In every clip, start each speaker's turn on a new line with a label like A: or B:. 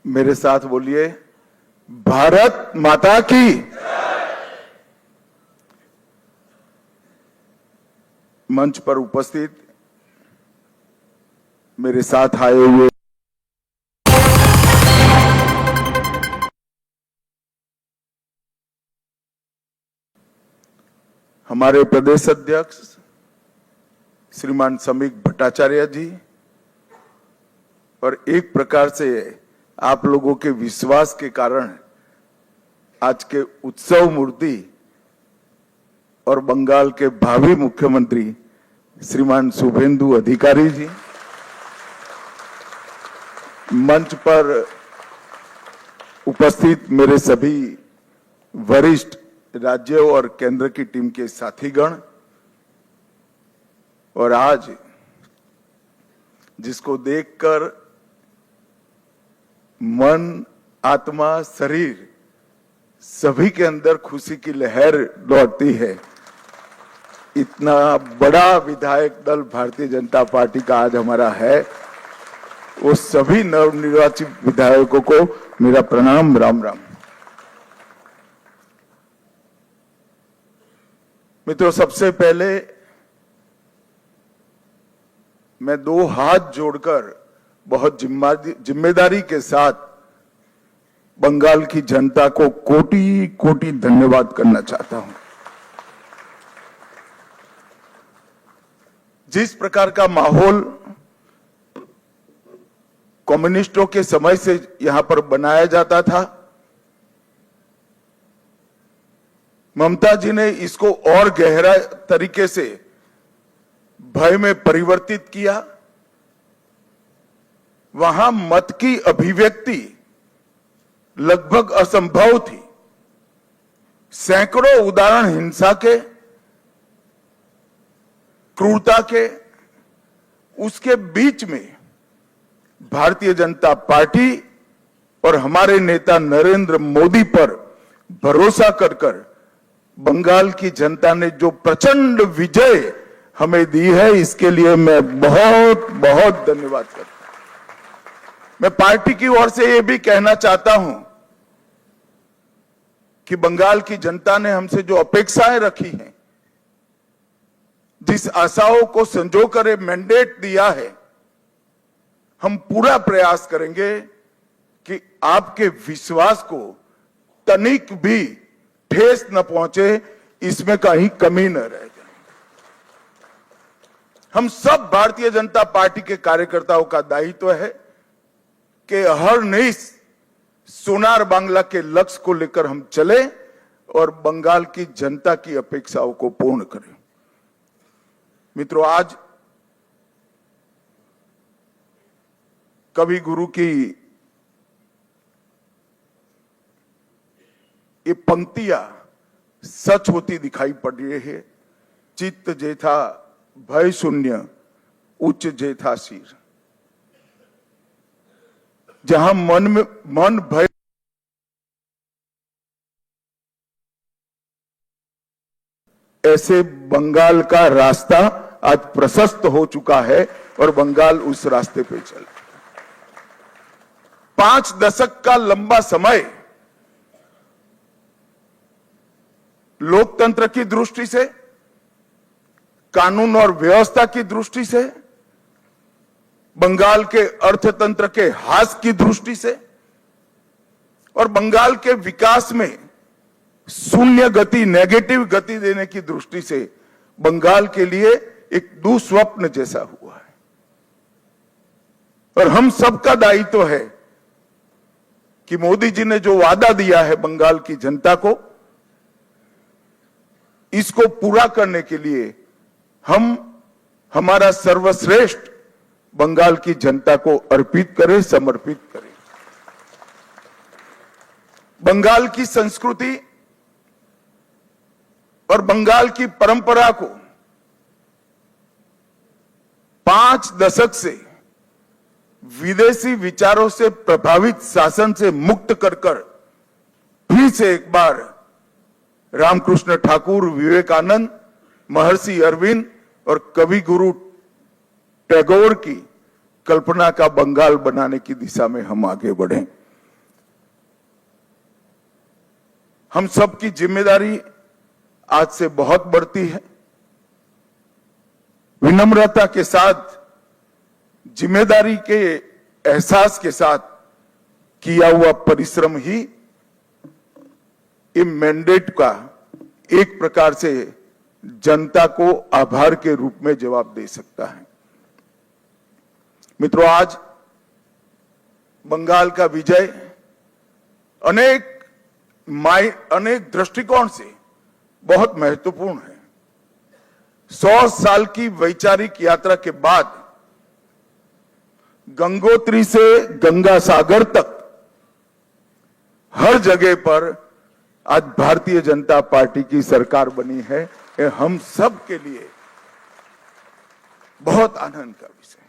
A: मेरे साथ बोलिए, भारत माता की। मंच पर उपस्थित मेरे साथ आए हुए हमारे प्रदेश अध्यक्ष श्रीमान समीक भट्टाचार्य जी, और एक प्रकार से आप लोगों के विश्वास के कारण आज के उत्सव मूर्ति और बंगाल के भावी मुख्यमंत्री श्रीमान शुभेंदु अधिकारी जी, मंच पर उपस्थित मेरे सभी वरिष्ठ राज्य और केंद्र की टीम के साथीगण, और आज जिसको देखकर मन, आत्मा, शरीर सभी के अंदर खुशी की लहर दौड़ती है, इतना बड़ा विधायक दल भारतीय जनता पार्टी का आज हमारा है, वो सभी नवनिर्वाचित विधायकों को मेरा प्रणाम, राम राम। मित्रों, सबसे पहले मैं दो हाथ जोड़कर बहुत जिम्मेदारी के साथ बंगाल की जनता को कोटि कोटि धन्यवाद करना चाहता हूं। जिस प्रकार का माहौल कम्युनिस्टों के समय से यहां पर बनाया जाता था, ममता जी ने इसको और गहरा तरीके से भय में परिवर्तित किया। वहां मत की अभिव्यक्ति लगभग असंभव थी। सैकड़ों उदाहरण हिंसा के, क्रूरता के, उसके बीच में भारतीय जनता पार्टी और हमारे नेता नरेंद्र मोदी पर भरोसा कर बंगाल की जनता ने जो प्रचंड विजय हमें दी है, इसके लिए मैं बहुत बहुत धन्यवाद करता हूं। मैं पार्टी की ओर से यह भी कहना चाहता हूं कि बंगाल की जनता ने हमसे जो अपेक्षाएं रखी हैं, जिस आशाओं को संजोकर मैंडेट दिया है, हम पूरा प्रयास करेंगे कि आपके विश्वास को तनिक भी ठेस न पहुंचे, इसमें कहीं कमी न रह जाए। हम सब भारतीय जनता पार्टी के कार्यकर्ताओं का दायित्व है कि हर नई सोनार बांग्ला के लक्ष्य को लेकर हम चले और बंगाल की जनता की अपेक्षाओं को पूर्ण करें। मित्रों, आज कवि गुरु की ये पंक्तियां सच होती दिखाई पड़ रही है। चित्त जेथा भय शून्य, उच्च जेथा शीर। जहां मन भय, ऐसे बंगाल का रास्ता आज प्रशस्त हो चुका है और बंगाल उस रास्ते पे चल। 5 दशक का लंबा समय लोकतंत्र की दृष्टि से, कानून और व्यवस्था की दृष्टि से, बंगाल के अर्थतंत्र के ह्रास की दृष्टि से और बंगाल के विकास में शून्य गति, नेगेटिव गति देने की दृष्टि से बंगाल के लिए एक दुस्वप्न जैसा हुआ है। और हम सबका दायित्व है कि मोदी जी ने जो वादा दिया है बंगाल की जनता को, इसको पूरा करने के लिए हम हमारा सर्वश्रेष्ठ बंगाल की जनता को अर्पित करें, समर्पित करें। बंगाल की संस्कृति और बंगाल की परंपरा को 5 दशक से विदेशी विचारों से प्रभावित शासन से मुक्त कर फिर से एक बार रामकृष्ण ठाकुर, विवेकानंद, महर्षि अरविंद और कवि गुरु टैगोर की कल्पना का बंगाल बनाने की दिशा में हम आगे बढ़ें। हम सबकी जिम्मेदारी आज से बहुत बढ़ती है। विनम्रता के साथ, जिम्मेदारी के एहसास के साथ किया हुआ परिश्रम ही इस मैंडेट का एक प्रकार से जनता को आभार के रूप में जवाब दे सकता है। मित्रों, आज बंगाल का विजय अनेक दृष्टिकोण से बहुत महत्वपूर्ण है। 100 साल की वैचारिक यात्रा के बाद गंगोत्री से गंगा सागर तक हर जगह पर आज भारतीय जनता पार्टी की सरकार बनी है। ये हम सब के लिए बहुत आनंद का विषय है।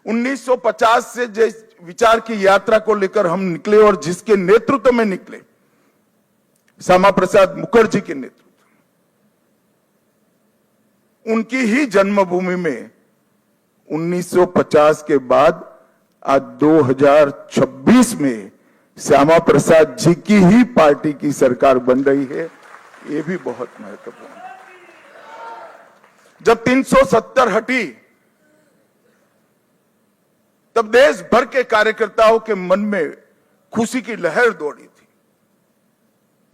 A: 1950 से जिस विचार की यात्रा को लेकर हम निकले और जिसके नेतृत्व में निकले, श्यामा प्रसाद मुखर्जी के नेतृत्व, उनकी ही जन्मभूमि में 1950 के बाद आज 2026 में श्यामा प्रसाद जी की ही पार्टी की सरकार बन रही है। ये भी बहुत महत्वपूर्ण है। जब 370 हटी तब देश भर के कार्यकर्ताओं के मन में खुशी की लहर दौड़ी थी,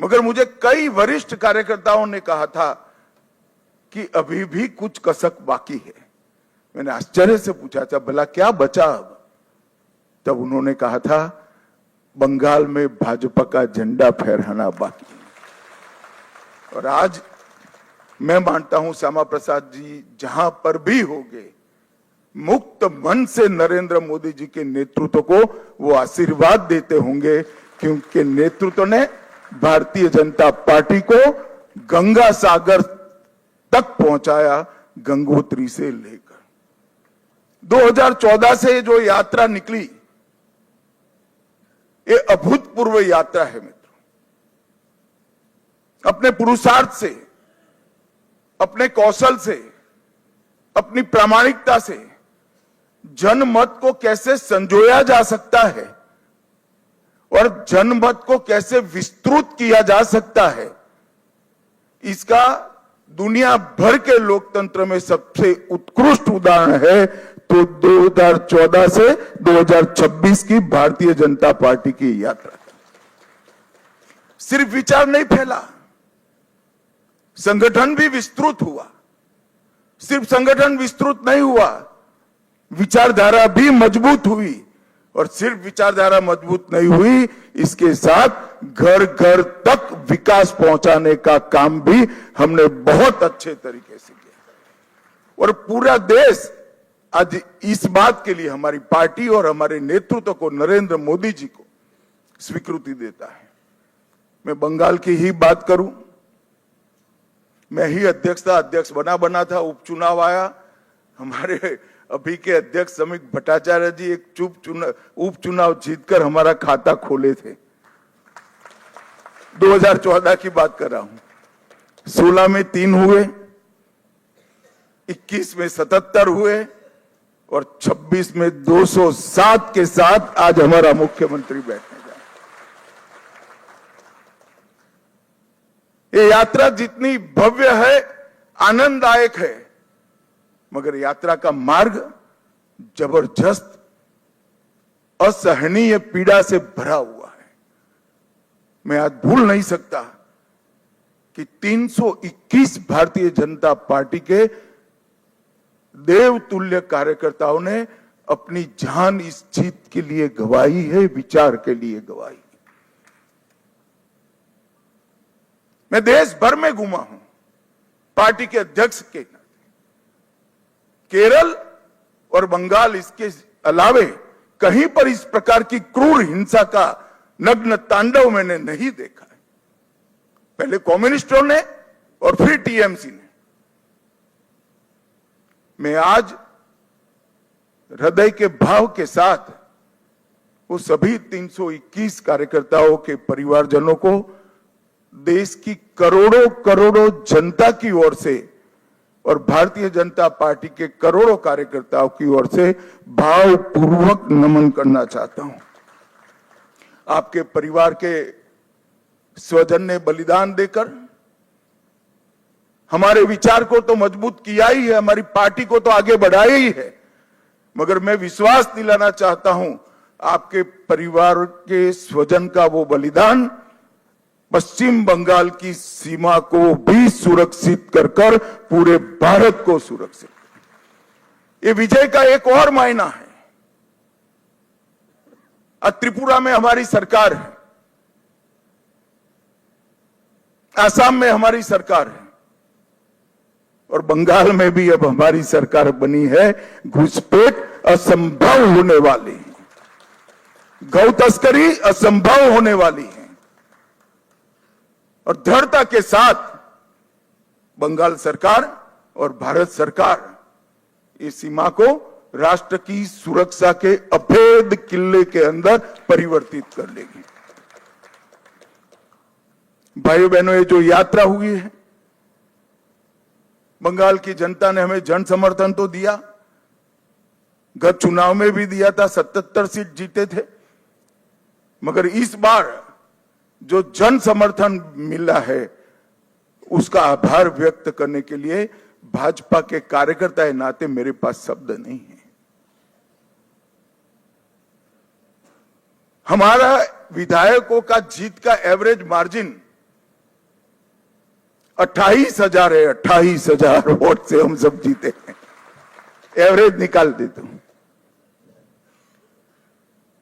A: मगर मुझे कई वरिष्ठ कार्यकर्ताओं ने कहा था कि अभी भी कुछ कसक बाकी है। मैंने आश्चर्य से पूछा था, भला क्या बचा अब? तब उन्होंने कहा था, बंगाल में भाजपा का झंडा फहराना बाकी है। और आज मैं मानता हूं श्यामा प्रसाद जी जहां पर भी होंगे, मुक्त मन से नरेंद्र मोदी जी के नेतृत्व को वो आशीर्वाद देते होंगे, क्योंकि नेतृत्व ने भारतीय जनता पार्टी को गंगा सागर तक पहुंचाया, गंगोत्री से लेकर 2014 से जो यात्रा निकली, ये अभूतपूर्व यात्रा है मित्रों। अपने पुरुषार्थ से, अपने कौशल से, अपनी प्रामाणिकता से जनमत को कैसे संजोया जा सकता है और जनमत को कैसे विस्तृत किया जा सकता है, इसका दुनिया भर के लोकतंत्र में सबसे उत्कृष्ट उदाहरण है तो 2014 से 2026 की भारतीय जनता पार्टी की यात्रा। सिर्फ विचार नहीं फैला, संगठन भी विस्तृत हुआ। सिर्फ संगठन विस्तृत नहीं हुआ, विचारधारा भी मजबूत हुई। और सिर्फ विचारधारा मजबूत नहीं हुई, इसके साथ घर घर तक विकास पहुंचाने का काम भी हमने बहुत अच्छे तरीके से किया। और पूरा देश आज इस बात के लिए हमारी पार्टी और हमारे नेतृत्व को, नरेंद्र मोदी जी को स्वीकृति देता है। मैं बंगाल की ही बात करूं, मैं ही अध्यक्ष बना था, उपचुनाव आया, हमारे अभी के अध्यक्ष समीक भट्टाचार्य जी एक उपचुनाव जीतकर हमारा खाता खोले थे। 2014 की बात कर रहा हूं। 16 में 3 हुए, 21 में 77 हुए और 26 में 207 के साथ आज हमारा मुख्यमंत्री बैठने जा रहे। ये यात्रा जितनी भव्य है, आनंददायक है, मगर यात्रा का मार्ग जबरदस्त असहनीय पीड़ा से भरा हुआ है। मैं आज भूल नहीं सकता कि 321 भारतीय जनता पार्टी के देवतुल्य कार्यकर्ताओं ने अपनी जान इस जीत के लिए गवाई है, विचार के लिए गवाई। मैं देश भर में घूमा हूं पार्टी के अध्यक्ष के नाते। केरल और बंगाल, इसके अलावे कहीं पर इस प्रकार की क्रूर हिंसा का नग्न तांडव मैंने नहीं देखा है। पहले कम्युनिस्टों ने और फिर टीएमसी ने। मैं आज हृदय के भाव के साथ वो सभी 321 कार्यकर्ताओं के परिवारजनों को देश की करोड़ों करोड़ों जनता की ओर से और भारतीय जनता पार्टी के करोड़ों कार्यकर्ताओं की ओर से भावपूर्वक नमन करना चाहता हूं। आपके परिवार के स्वजन ने बलिदान देकर हमारे विचार को तो मजबूत किया ही है, हमारी पार्टी को तो आगे बढ़ाया ही है। मगर मैं विश्वास दिलाना चाहता हूं, आपके परिवार के स्वजन का वो बलिदान पश्चिम बंगाल की सीमा को भी सुरक्षित कर पूरे भारत को सुरक्षित, ये विजय का एक और मायना है। त्रिपुरा में हमारी सरकार है, आसाम में हमारी सरकार है और बंगाल में भी अब हमारी सरकार बनी है। घुसपैठ असंभव होने वाली है, गौ तस्करी असंभव होने वाली है और दृढ़ता के साथ बंगाल सरकार और भारत सरकार इस सीमा को राष्ट्र की सुरक्षा के अभेद किले के अंदर परिवर्तित कर लेगी। भाइयों बहनों, ये जो यात्रा हुई है, बंगाल की जनता ने हमें जन समर्थन तो दिया, गत चुनाव में भी दिया था, 77 सीट जीते थे। मगर इस बार जो जन समर्थन मिला है उसका आभार व्यक्त करने के लिए भाजपा के कार्यकर्ता के नाते मेरे पास शब्द नहीं है। हमारा विधायकों का जीत का एवरेज मार्जिन 28,000 है। 28,000 वोट से हम सब जीते हैं, एवरेज निकाल देता हूं।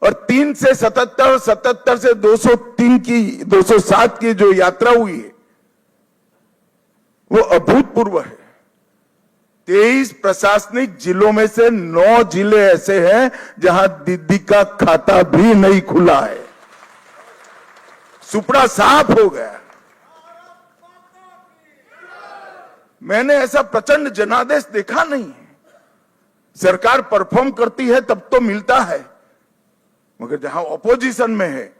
A: और 3 से 77, 77 से 203 की 207 की जो यात्रा हुई है वो अभूतपूर्व है। 23 प्रशासनिक जिलों में से 9 जिले ऐसे हैं जहां दीदी का खाता भी नहीं खुला है, सुपड़ा साफ हो गया। मैंने ऐसा प्रचंड जनादेश देखा नहीं है। सरकार परफॉर्म करती है तब तो मिलता है, मगर जहां ऑपोजिशन में है,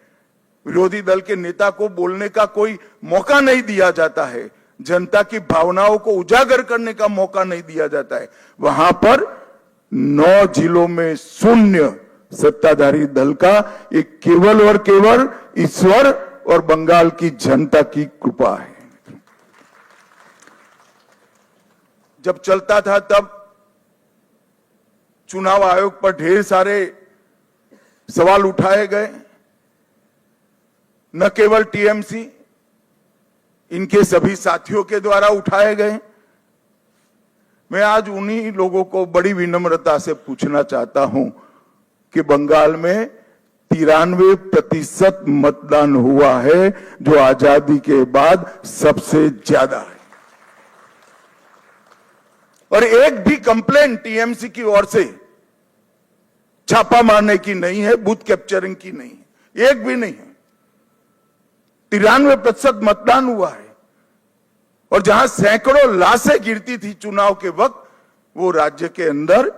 A: विरोधी दल के नेता को बोलने का कोई मौका नहीं दिया जाता है, जनता की भावनाओं को उजागर करने का मौका नहीं दिया जाता है, वहां पर 9 जिलों में शून्य सत्ताधारी दल का। ये केवल और केवल ईश्वर और बंगाल की जनता की कृपा है। जब चलता था तब चुनाव आयोग पर ढेर सारे सवाल उठाए गए, न केवल टीएमसी, इनके सभी साथियों के द्वारा उठाए गए। मैं आज उन्हीं लोगों को बड़ी विनम्रता से पूछना चाहता हूं कि बंगाल में 93% मतदान हुआ है, जो आजादी के बाद सबसे ज्यादा है। और एक भी कंप्लेंट टीएमसी की ओर से छापा मारने की नहीं है, बूथ कैप्चरिंग की नहीं है, एक भी नहीं है। 93% मतदान हुआ है और जहां सैकड़ों लाशें गिरती थी चुनाव के वक्त, वो राज्य के अंदर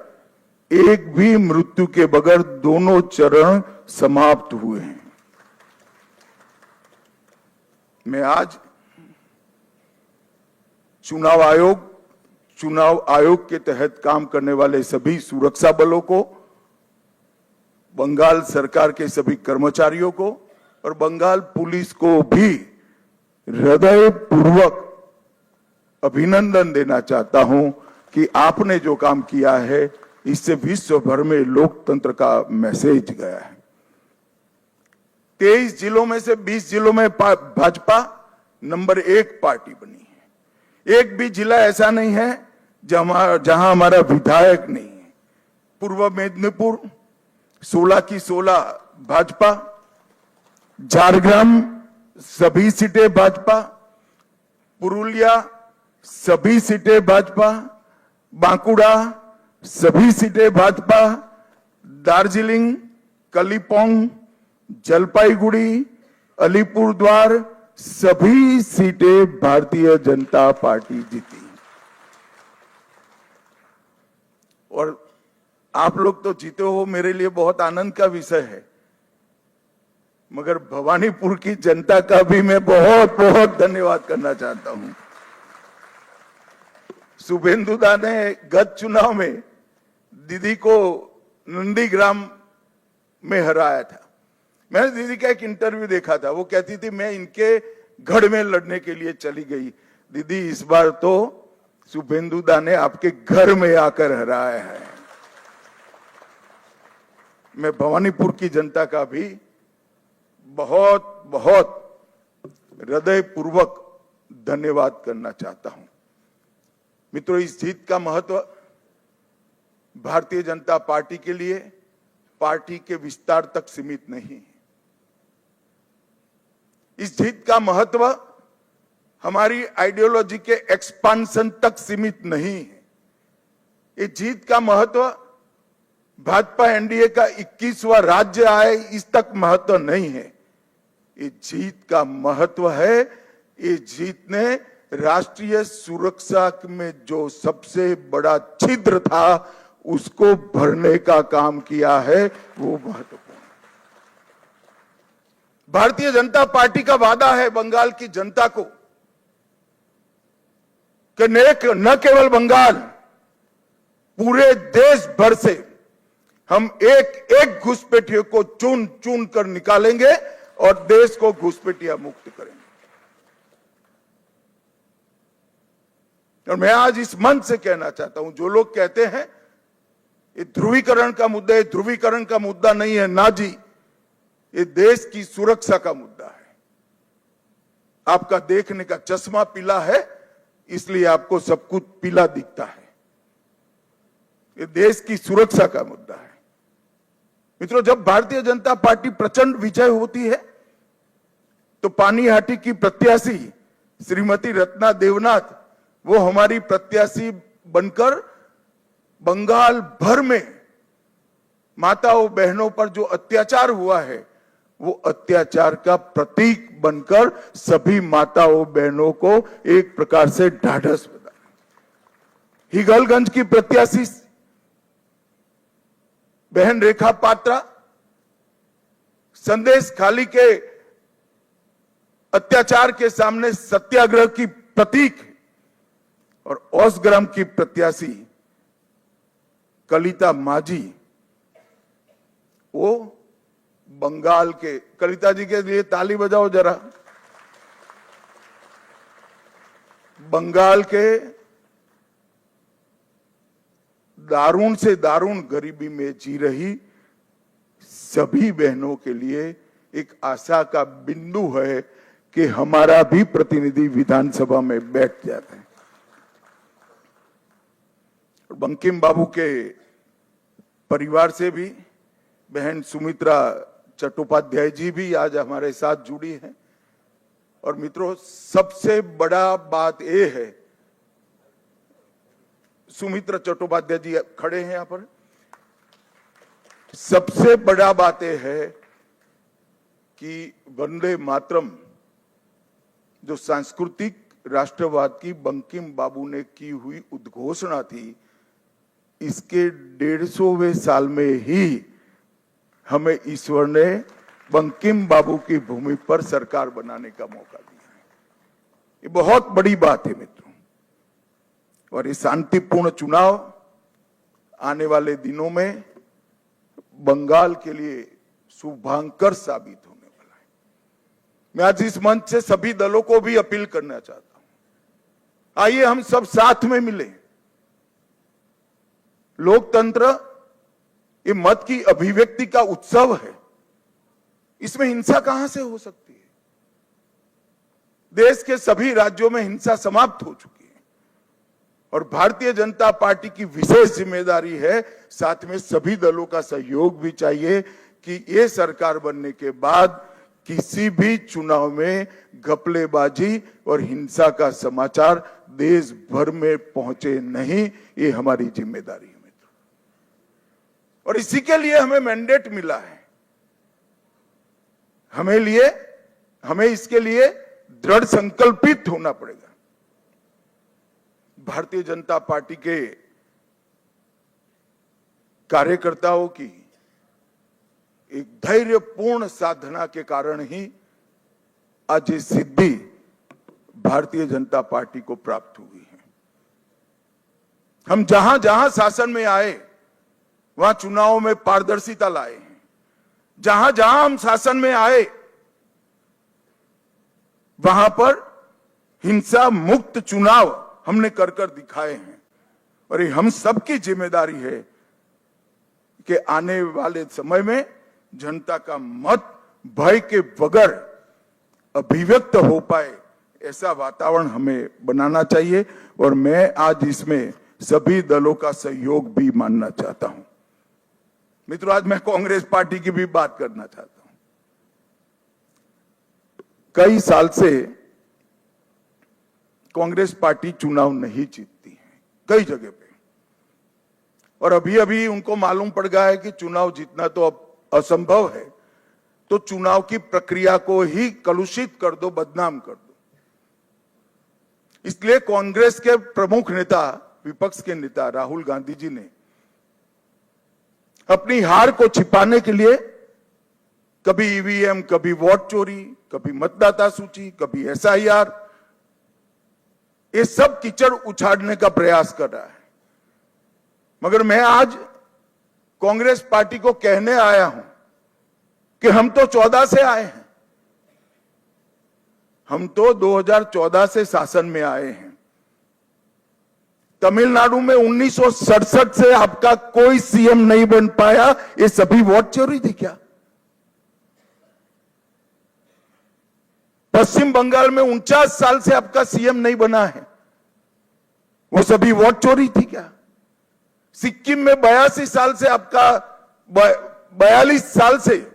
A: एक भी मृत्यु के बगैर दोनों चरण समाप्त हुए हैं। मैं आज चुनाव आयोग के तहत काम करने वाले सभी सुरक्षा बलों को, बंगाल सरकार के सभी कर्मचारियों को और बंगाल पुलिस को भी हृदयपूर्वक अभिनंदन देना चाहता हूं कि आपने जो काम किया है इससे विश्व भर में लोकतंत्र का मैसेज गया है। 23 जिलों में से 20 जिलों में भाजपा नंबर 1 पार्टी बनी है। एक भी जिला ऐसा नहीं है जहां हमारा विधायक नहीं है। पूर्व मेदिनीपुर 16 की 16 भाजपा, झारग्राम सभी सीटें भाजपा, पुरुलिया सभी सीटें भाजपा, बांकुड़ा सभी सीटें भाजपा, दार्जिलिंग, कलिम्पोंग, जलपाईगुड़ी, अलीपुरद्वार सभी सीटें भारतीय जनता पार्टी जीती। और आप लोग तो जीते हो, मेरे लिए बहुत आनंद का विषय है, मगर भवानीपुर की जनता का भी मैं बहुत बहुत धन्यवाद करना चाहता हूं। शुभेंदुदा ने गत चुनाव में दीदी को नंदीग्राम में हराया था। मैंने दीदी का एक इंटरव्यू देखा था, वो कहती थी मैं इनके गढ़ में लड़ने के लिए चली गई। दीदी इस बार तो शुभेंदु दा ने आपके घर में आकर हराया है। मैं भवानीपुर की जनता का भी बहुत बहुत हृदयपूर्वक धन्यवाद करना चाहता हूं। मित्रों, इस जीत का महत्व भारतीय जनता पार्टी के लिए पार्टी के विस्तार तक सीमित नहीं है। इस जीत का महत्व हमारी आइडियोलॉजी के एक्सपांशन तक सीमित नहीं है। इस जीत का महत्व भाजपा एनडीए का 21वां राज्य आए इस तक महत्व नहीं है। इस जीत का महत्व है, इस जीत ने राष्ट्रीय सुरक्षा में जो सबसे बड़ा छिद्र था उसको भरने का काम किया है, वो महत्वपूर्ण। भारतीय जनता पार्टी का वादा है बंगाल की जनता को कि न केवल बंगाल, पूरे देश भर से हम एक एक घुसपैठियों को चुन चुन कर निकालेंगे और देश को घुसपैठिया मुक्त करेंगे। और मैं आज इस मंच से कहना चाहता हूं, जो लोग कहते हैं ये ध्रुवीकरण का मुद्दा है, ध्रुवीकरण का मुद्दा नहीं है ना जी, ये देश की सुरक्षा का मुद्दा है। आपका देखने का चश्मा पीला है इसलिए आपको सब कुछ पीला दिखता है। ये देश की सुरक्षा का मुद्दा है। मित्रों, जब भारतीय जनता पार्टी प्रचंड विजय होती है तो पानीहाटी की प्रत्याशी श्रीमती रत्ना देवनाथ वो हमारी प्रत्याशी बनकर बंगाल भर में माताओं बहनों पर जो अत्याचार हुआ है वो अत्याचार का प्रतीक बनकर सभी माताओं बहनों को एक प्रकार से ढाढ़स बना। हिगलगंज की प्रत्याशी बहन रेखा पात्रा संदेश खाली के अत्याचार के सामने सत्याग्रह की प्रतीक, और ओसग्राम की प्रत्याशी कलिता माझी वो बंगाल के, कलिता जी के लिए ताली बजाओ जरा, बंगाल के दारुण से दारुण गरीबी में जी रही सभी बहनों के लिए एक आशा का बिंदु है कि हमारा भी प्रतिनिधि विधानसभा में बैठ जाते हैं। बंकिम बाबू के परिवार से भी बहन सुमित्रा चट्टोपाध्याय जी भी आज हमारे साथ जुड़ी हैं। और मित्रों, सबसे बड़ा बात यह है, सुमित्रा चट्टोपाध्याय जी खड़े हैं यहां पर, सबसे बड़ा बात यह है कि वंदे मातरम जो सांस्कृतिक राष्ट्रवाद की बंकिम बाबू ने की हुई उद्घोषणा थी, इसके 150वें साल में ही हमें ईश्वर ने बंकिम बाबू की भूमि पर सरकार बनाने का मौका दिया है। ये बहुत बड़ी बात है मित्रों। और ये शांतिपूर्ण चुनाव आने वाले दिनों में बंगाल के लिए शुभांकर साबित होने वाला है। मैं आज इस मंच से सभी दलों को भी अपील करना चाहता हूं, आइए हम सब साथ में मिलें। लोकतंत्र ये मत की अभिव्यक्ति का उत्सव है, इसमें हिंसा कहां से हो सकती है। देश के सभी राज्यों में हिंसा समाप्त हो चुकी है और भारतीय जनता पार्टी की विशेष जिम्मेदारी है, साथ में सभी दलों का सहयोग भी चाहिए कि ये सरकार बनने के बाद किसी भी चुनाव में घपलेबाजी और हिंसा का समाचार देश भर में पहुंचे नहीं। ये हमारी जिम्मेदारी है मित्रों, और इसी के लिए हमें मैंडेट मिला है। हमें इसके लिए दृढ़ संकल्पित होना पड़ेगा। भारतीय जनता पार्टी के कार्यकर्ताओं की एक धैर्यपूर्ण साधना के कारण ही आज ये सिद्धि भारतीय जनता पार्टी को प्राप्त हुई है। हम जहां जहां शासन में आए वहां चुनावों में पारदर्शिता लाए हैं, जहां जहां हम शासन में आए वहां पर हिंसा मुक्त चुनाव हमने कर कर दिखाए हैं और ये हम सबकी जिम्मेदारी है कि आने वाले समय में जनता का मत भय के बगैर अभिव्यक्त हो पाए ऐसा वातावरण हमें बनाना चाहिए और मैं आज इसमें सभी दलों का सहयोग भी मानना चाहता हूं। मित्रों, आज मैं कांग्रेस पार्टी की भी बात करना चाहता हूं। कई साल से कांग्रेस पार्टी चुनाव नहीं जीतती है कई जगह पे और अभी अभी उनको मालूम पड़ गया है कि चुनाव जीतना तो अब असंभव है, तो चुनाव की प्रक्रिया को ही कलुषित कर दो, बदनाम कर दो। इसलिए कांग्रेस के प्रमुख नेता, विपक्ष के नेता राहुल गांधी जी ने अपनी हार को छिपाने के लिए कभी ईवीएम, कभी वोट चोरी, कभी मतदाता सूची, कभी एसआईआर, ये सब कीचड़ उछाड़ने का प्रयास कर रहा है। मगर मैं आज कांग्रेस पार्टी को कहने आया हूं कि हम तो 14 से आए हैं, हम तो 2014 से शासन में आए हैं। तमिलनाडु में 1967 से आपका कोई सीएम नहीं बन पाया, ये सभी वोट चोरी थी क्या? पश्चिम बंगाल में 49 साल से आपका सीएम नहीं बना है, वो सभी वोट चोरी थी क्या? सिक्किम में 82 साल से आपका 42 साल से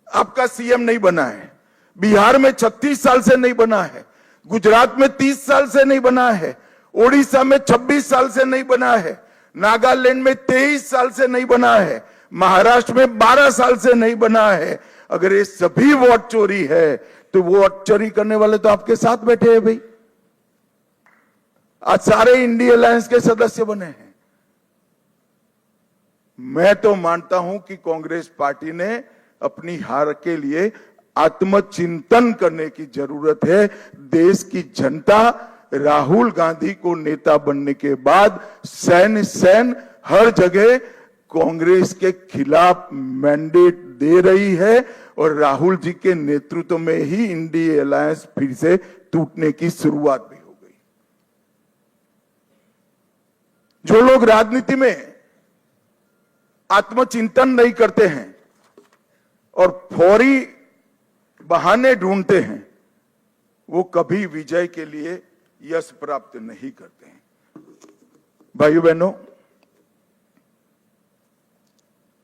A: आपका सीएम नहीं बना है, बिहार में 36 साल से नहीं बना है, गुजरात में 30 साल से नहीं बना है, ओडिशा में 26 साल से नहीं बना है, नागालैंड में 23 साल से नहीं बना है, महाराष्ट्र में 12 साल से नहीं बना है। अगर ये सभी वोट चोरी है तो वोट चोरी करने वाले तो आपके साथ बैठे हैं भाई, आज सारे इंडिया अलायंस के सदस्य बने हैं। मैं तो मानता हूं कि कांग्रेस पार्टी ने अपनी हार के लिए आत्मचिंतन करने की जरूरत है। देश की जनता राहुल गांधी को नेता बनने के बाद सैन हर जगह कांग्रेस के खिलाफ मैंडेट दे रही है और राहुल जी के नेतृत्व में ही इंडिया अलायंस फिर से टूटने की शुरुआत भी हो गई। जो लोग राजनीति में आत्मचिंतन नहीं करते हैं और फौरी बहाने ढूंढते हैं, वो कभी विजय के लिए यश प्राप्त नहीं करते हैं। भाइयों बहनों,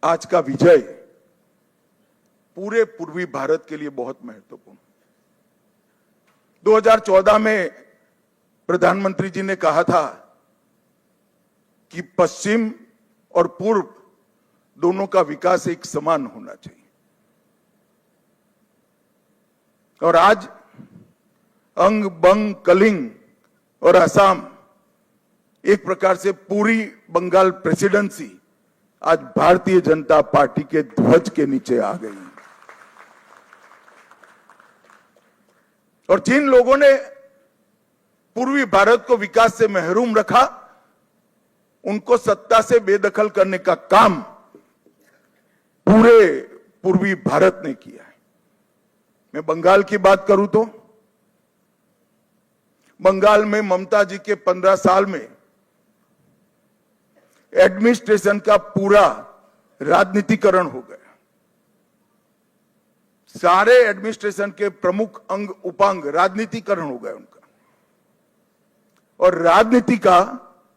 A: आज का विजय पूरे पूर्वी भारत के लिए बहुत महत्वपूर्ण। 2014 में प्रधानमंत्री जी ने कहा था कि पश्चिम और पूर्व दोनों का विकास एक समान होना चाहिए और आज अंग, बंग, कलिंग और असम, एक प्रकार से पूरी बंगाल प्रेसिडेंसी आज भारतीय जनता पार्टी के ध्वज के नीचे आ गई है। और जिन लोगों ने पूर्वी भारत को विकास से महरूम रखा, उनको सत्ता से बेदखल करने का काम पूरे पूर्वी भारत ने किया है। मैं बंगाल की बात करूं तो बंगाल में ममता जी के 15 साल में एडमिनिस्ट्रेशन का पूरा राजनीतिकरण हो गया। सारे एडमिनिस्ट्रेशन के प्रमुख अंग उपांग राजनीतिकरण हो गए उनका, और राजनीति का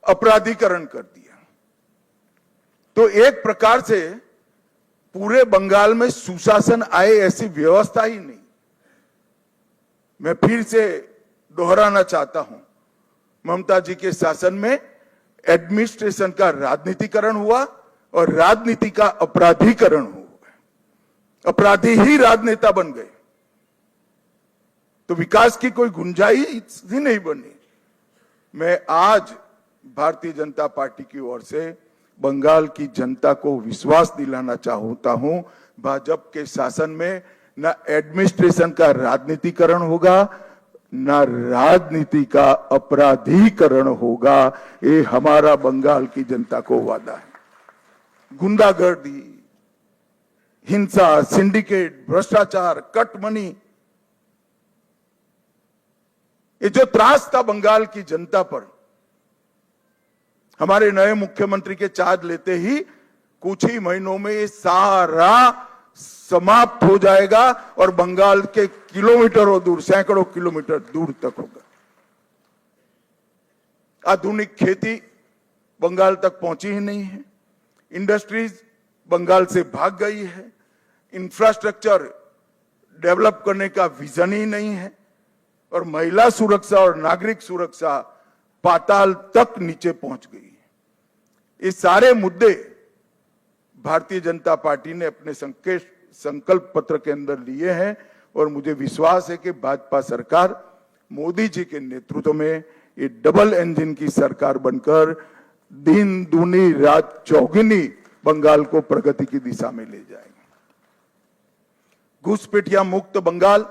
A: अपराधीकरण कर दिया। तो एक प्रकार से पूरे बंगाल में सुशासन आए ऐसी व्यवस्था ही नहीं। मैं फिर से दोहराना चाहता हूं, ममता जी के शासन में एडमिनिस्ट्रेशन का राजनीतिकरण हुआ और राजनीति का अपराधीकरण हुआ। अपराधी ही राजनेता बन गए, तो विकास की कोई गुंजाइश ही नहीं बनी। मैं आज भारतीय जनता पार्टी की ओर से बंगाल की जनता को विश्वास दिलाना चाहता हूं, भाजपा के शासन में न एडमिनिस्ट्रेशन का राजनीतिकरण होगा, न राजनीति का अपराधीकरण होगा। ये हमारा बंगाल की जनता को वादा है। गुंडागर्दी, हिंसा, सिंडिकेट, भ्रष्टाचार, कट मनी, ये जो त्रास था बंगाल की जनता पर, हमारे नए मुख्यमंत्री के चार्ज लेते ही कुछ ही महीनों में ये सारा समाप्त हो जाएगा और बंगाल के किलोमीटरों दूर, सैकड़ों किलोमीटर दूर तक होगा। आधुनिक खेती बंगाल तक पहुंची ही नहीं है, इंडस्ट्रीज बंगाल से भाग गई है, इंफ्रास्ट्रक्चर डेवलप करने का विजन ही नहीं है, और महिला सुरक्षा और नागरिक सुरक्षा पाताल तक नीचे पहुंच गई है। ये सारे मुद्दे भारतीय जनता पार्टी ने अपने संकल्प पत्र के अंदर लिए हैं और मुझे विश्वास है कि भाजपा सरकार मोदी जी के नेतृत्व में ये डबल इंजन की सरकार बनकर दिन दूनी रात चौगुनी बंगाल को प्रगति की दिशा में ले जाएगी। घुसपैठिया मुक्त बंगाल,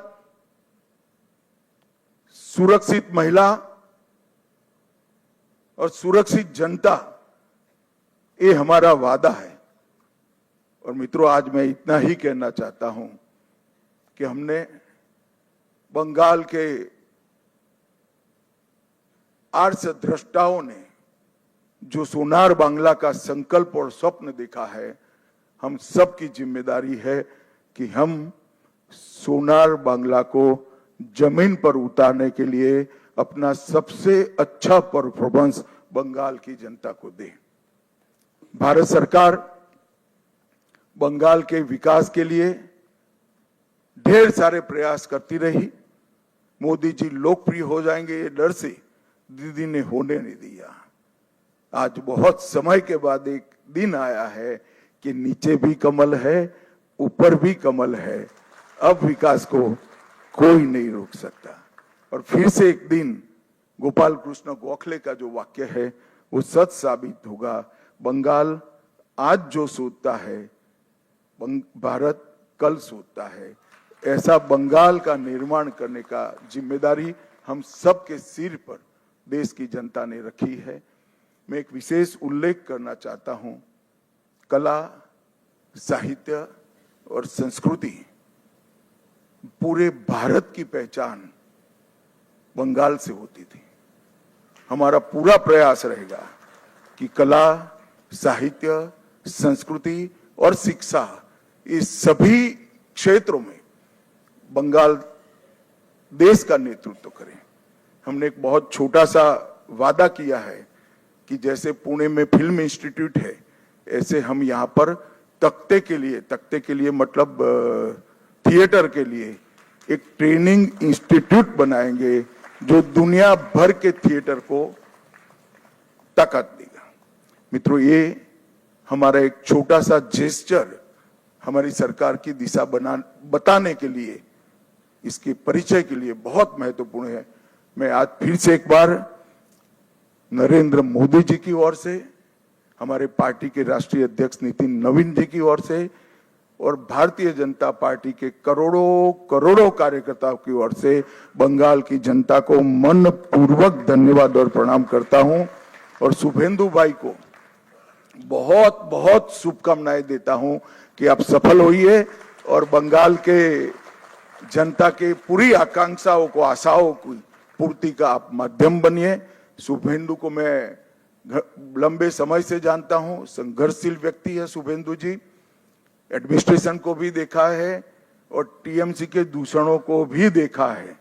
A: सुरक्षित महिला और सुरक्षित जनता, ये हमारा वादा है। और मित्रों, आज मैं इतना ही कहना चाहता हूं कि हमने बंगाल के आर्ष द्रष्टाओं ने जो सोनार बांग्ला का संकल्प और स्वप्न देखा है, हम सबकी जिम्मेदारी है कि हम सोनार बांग्ला को जमीन पर उतारने के लिए अपना सबसे अच्छा परफॉर्मेंस बंगाल की जनता को दे। भारत सरकार बंगाल के विकास के लिए ढेर सारे प्रयास करती रही। मोदी जी लोकप्रिय हो जाएंगे ये डर से दीदी ने होने नहीं दिया। आज बहुत समय के बाद एक दिन आया है कि नीचे भी कमल है, ऊपर भी कमल है। अब विकास को कोई नहीं रोक सकता। और फिर से एक दिन गोपाल कृष्ण गोखले का जो वाक्य है वो सच साबित होगा। बंगाल आज जो सोचता है, भारत कल सोचता है। ऐसा बंगाल का निर्माण करने का जिम्मेदारी हम सबके सिर पर देश की जनता ने रखी है। मैं एक विशेष उल्लेख करना चाहता हूं। कला, साहित्य और संस्कृति, पूरे भारत की पहचान बंगाल से होती थी। हमारा पूरा प्रयास रहेगा कि कला, साहित्य, संस्कृति और शिक्षा, इस सभी क्षेत्रों में बंगाल देश का नेतृत्व करे। हमने एक बहुत छोटा सा वादा किया है कि जैसे पुणे में फिल्म इंस्टीट्यूट है, ऐसे हम यहाँ पर तख्ते के लिए मतलब थिएटर के लिए एक ट्रेनिंग इंस्टीट्यूट बनाएंगे जो दुनिया भर के थिएटर को ताकत देगा। मित्रों, ये हमारा एक छोटा सा जेस्चर हमारी सरकार की दिशा बताने के लिए, इसके परिचय के लिए बहुत महत्वपूर्ण है। मैं आज फिर से एक बार नरेंद्र मोदी जी की ओर से, हमारे पार्टी के राष्ट्रीय अध्यक्ष नितिन नवीन जी की ओर से और भारतीय जनता पार्टी के करोड़ों कार्यकर्ताओं की ओर से बंगाल की जनता को मनपूर्वक धन्यवाद और प्रणाम करता हूं। और शुभेंदु भाई को बहुत बहुत शुभकामनाएं देता हूं कि आप सफल होइए और बंगाल के जनता के पूरी आकांक्षाओं को, आशाओं की पूर्ति का आप माध्यम बनिए। शुभेंदु को मैं लंबे समय से जानता हूं, संघर्षशील व्यक्ति है शुभेंदु जी। एडमिनिस्ट्रेशन को भी देखा है और टीएमसी के दूषणों को भी देखा है।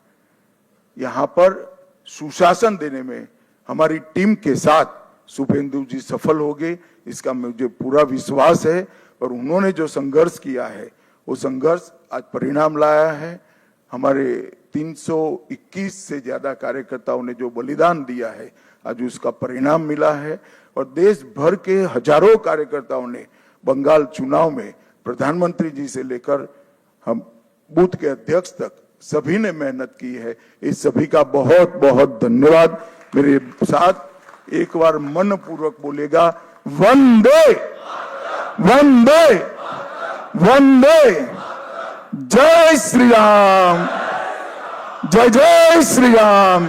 A: यहां पर सुशासन देने में हमारी टीम के साथ शुभेंदु जी सफल होंगे, इसका मुझे पूरा विश्वास है। और उन्होंने जो संघर्ष किया है वो संघर्ष आज परिणाम लाया है। हमारे 321 से ज्यादा कार्यकर्ताओं ने जो बलिदान दिया है, आज उसका परिणाम मिला है। और देश भर के हजारों कार्यकर्ताओं ने बंगाल चुनाव में प्रधानमंत्री जी से लेकर हम बूथ के अध्यक्ष तक सभी ने मेहनत की है। इस सभी का बहुत बहुत धन्यवाद। मेरे साथ एक बार मनपूर्वक बोलेगा, वंदे वंदे वंदे, जय श्री राम, जय जय श्री राम।